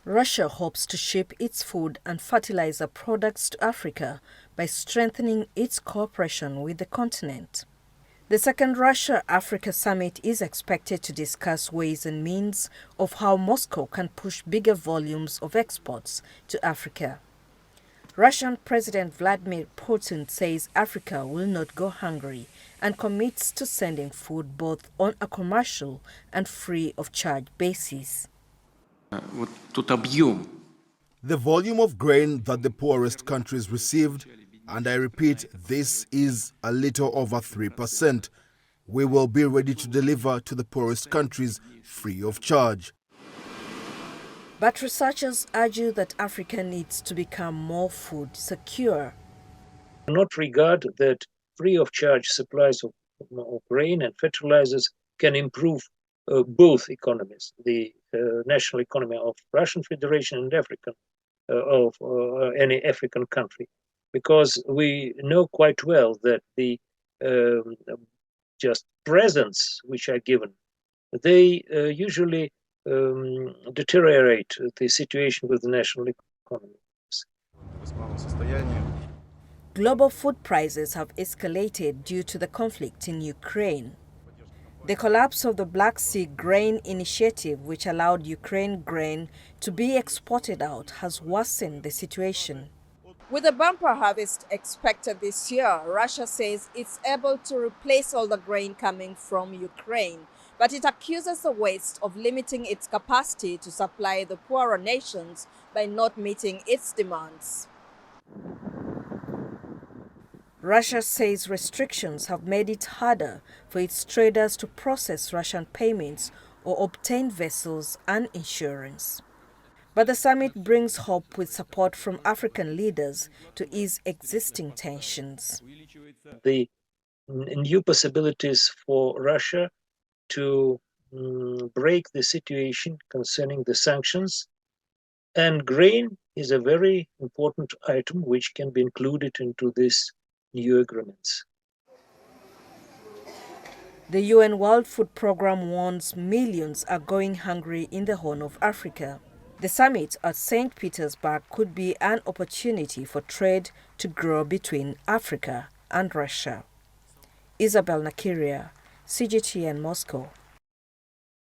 Russia hopes to ship its food and fertilizer products to Africa by strengthening its cooperation with the continent. The second Russia-Africa summit is expected to discuss ways and means of how Moscow can push bigger volumes of exports to Africa. Russian President Vladimir Putin says Africa will not go hungry and commits to sending food both on a commercial and free of charge basis. The volume of grain that the poorest countries received, and I repeat, this is a little over 3%, we will be ready to deliver to the poorest countries free of charge. But researchers argue that Africa needs to become more food secure. Not regard that free of charge supplies of grain and fertilizers can improve both economies, the national economy of Russian Federation and of any African country, because we know quite well that the just presents which are given, they usually deteriorate the situation with the national economy. Global food prices have escalated due to the conflict in Ukraine. The collapse of the Black Sea Grain Initiative, which allowed Ukraine grain to be exported out, has worsened the situation. With a bumper harvest expected this year, Russia says it's able to replace all the grain coming from Ukraine, but it accuses the West of limiting its capacity to supply the poorer nations by not meeting its demands. Russia says restrictions have made it harder for its traders to process Russian payments or obtain vessels and insurance. But the summit brings hope with support from African leaders to ease existing tensions. The new possibilities for Russia to break the situation concerning the sanctions, and grain is a very important item which can be included into these new agreements. The UN World Food Programme warns millions are going hungry in the Horn of Africa. The summit at Saint Petersburg could be an opportunity for trade to grow between Africa and Russia. Isabel Nakirya, CGTN Moscow.